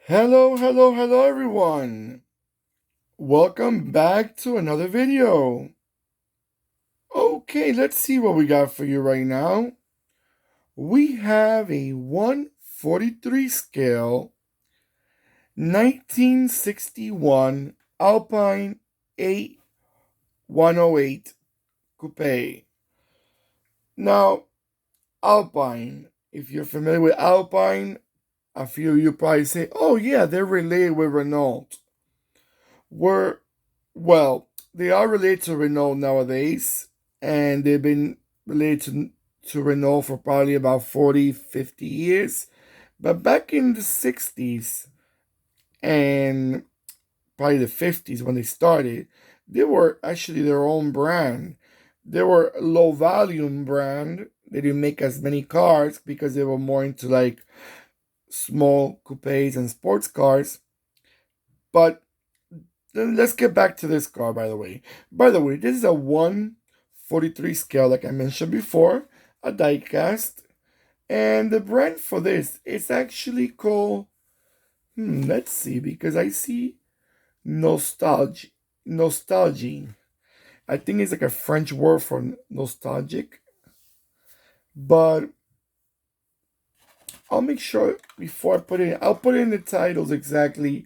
Hello, hello, hello everyone. Welcome back to another video. Okay, let's see what we got for you right now. We have a 143 scale 1961 Alpine A108 coupe. Now, Alpine, if you're familiar with Alpine, I feel you probably say, oh yeah, they're related with Renault. We're Well, they are related to Renault nowadays, and they've been related to Renault for probably about 40, 50 years. But back in the 60s and probably the 50s when they started, they were actually their own brand. They were a low volume brand. They didn't make as many cars because they were more into like small coupes and sports cars. But then let's get back to this car, by the way. By the way, this is a 143 scale, like I mentioned before, a diecast. And the brand for this is actually called, let's see, because I see Nostalgie. Nostalgie. I think it's like a French word for nostalgic. But I'll make sure before I put it in, I'll put in the titles exactly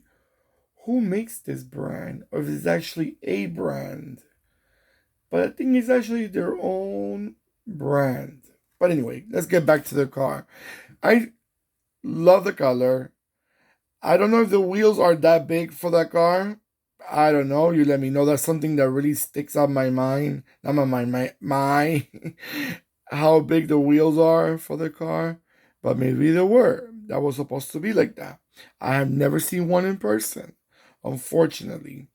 who makes this brand, or if it's actually a brand. But I think it's actually their own brand. But anyway, let's get back to the car. I love the color. I don't know if the wheels are that big for that car. I don't know. You let me know. That's something that really sticks out my mind. Not my mind, my how big the wheels are for the car. But maybe they were. That was supposed to be like that. I have never seen one in person, unfortunately.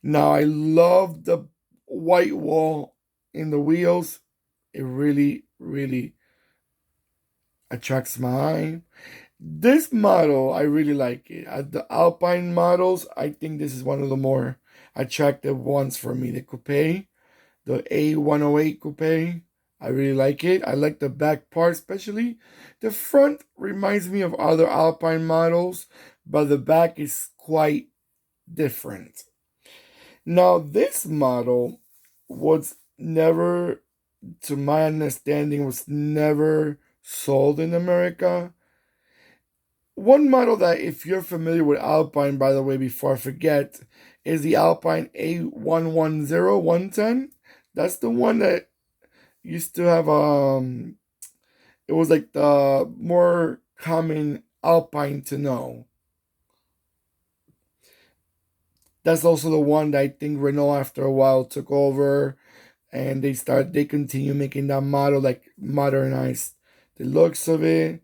Now I love the white wall in the wheels. It really, really attracts my eye. This model, I really like it. The Alpine models, I think this is one of the more attractive ones for me. The coupe, the A108 coupe, I really like it. I like the back part especially. The front reminds me of other Alpine models, but the back is quite different. Now, this model was never, to my understanding, was never sold in America. One model that, if you're familiar with Alpine, by the way, before I forget, is the Alpine A110110. That's the one that used to have it was like the more common Alpine to know. That's also the one that I think Renault after a while took over, and they continue making that model, like modernized the looks of it.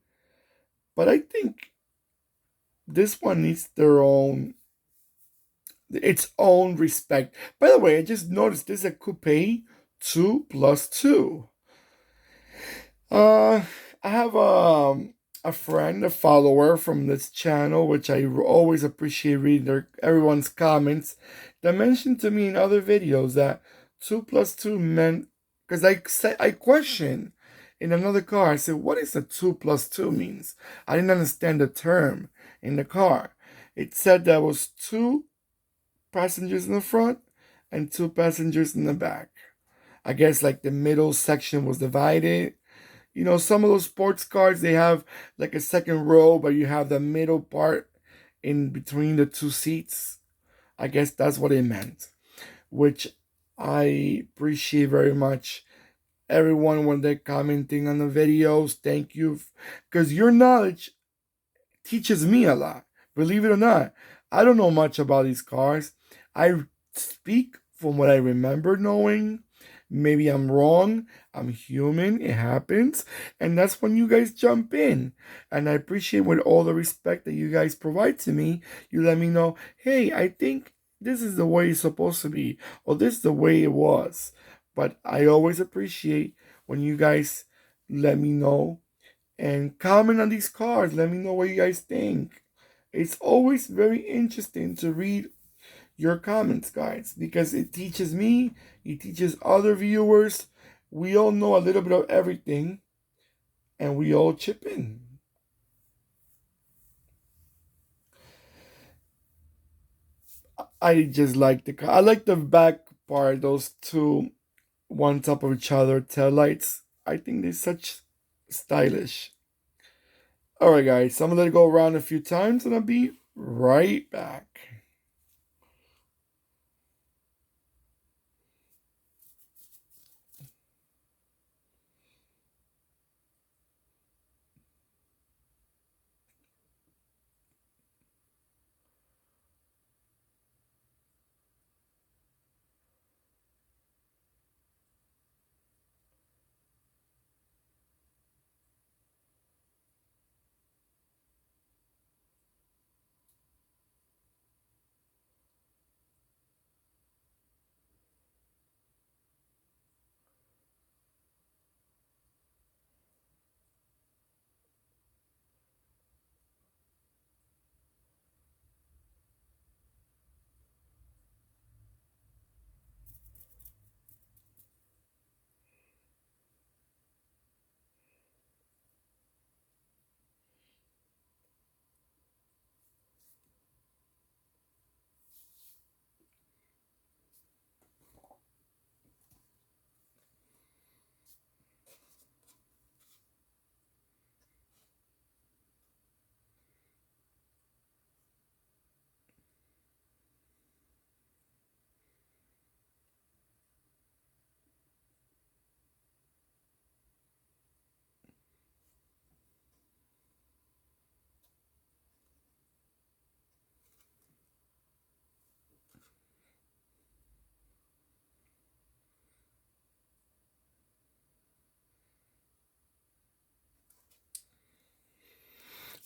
But I think this one needs their own its own respect. By the way, I just noticed this is a coupe 2+2. Uh I have a friend, a follower from this channel, which I always appreciate reading everyone's comments, that mentioned to me in other videos that 2+2 meant, because I questioned in another car. I said, what is a 2+2 means? I didn't understand the term in the car. It said there was two passengers in the front and two passengers in the back. I guess like the middle section was divided. You know, some of those sports cars, they have like a second row, but you have the middle part in between the two seats. I guess that's what it meant, which I appreciate very much. Everyone, when they're commenting on the videos, thank you, because your knowledge teaches me a lot. Believe it or not, I don't know much about these cars. I speak from what I remember knowing. Maybe I'm wrong. I'm human. It happens. And that's when you guys jump in. And I appreciate, with all the respect that you guys provide to me, you let me know, hey, I think this is the way it's supposed to be, or this is the way it was. But I always appreciate when you guys let me know and comment on these cards. Let me know what you guys think. It's always very interesting to read your comments, guys, because it teaches me, it teaches other viewers. We all know a little bit of everything, and we all chip in. I just like the car. I like the back part, those two, one top of each other tail lights. I think they're such stylish. Alright, guys, so I'm gonna let it go around a few times and I'll be right back.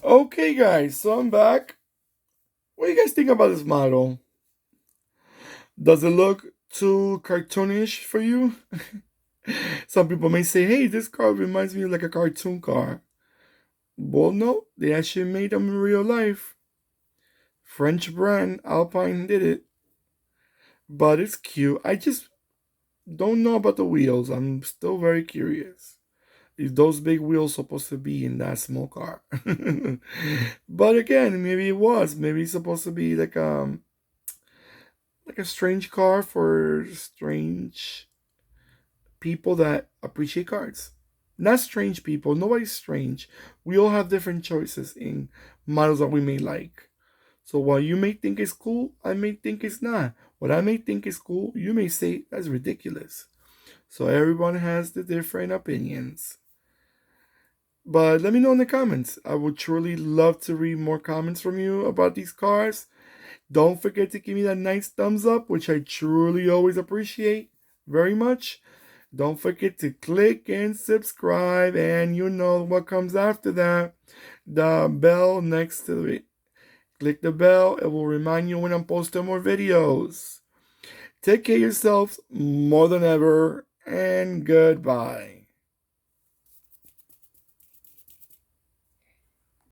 Okay, guys, so I'm back. What do you guys think about this model? Does it look too cartoonish for you? Some people may say, hey, this car reminds me of like a cartoon car. Well, no, they actually made them in real life. French brand, Alpine did it. But it's cute. I just don't know about the wheels. I'm still very curious. Is those big wheels supposed to be in that small car? But again, maybe it was. Maybe it's supposed to be like a strange car for strange people that appreciate cars. Not strange people. Nobody's strange. We all have different choices in models that we may like. So while you may think it's cool, I may think it's not. What I may think is cool, you may say that's ridiculous. So everyone has the different opinions. But let me know in the comments. I would truly love to read more comments from you about these cars. Don't forget to give me that nice thumbs up, which I truly always appreciate very much. Don't forget to click and subscribe, and you know what comes after that. The bell next to it. Click the bell, it will remind you when I'm posting more videos. Take care of yourselves more than ever, and goodbye.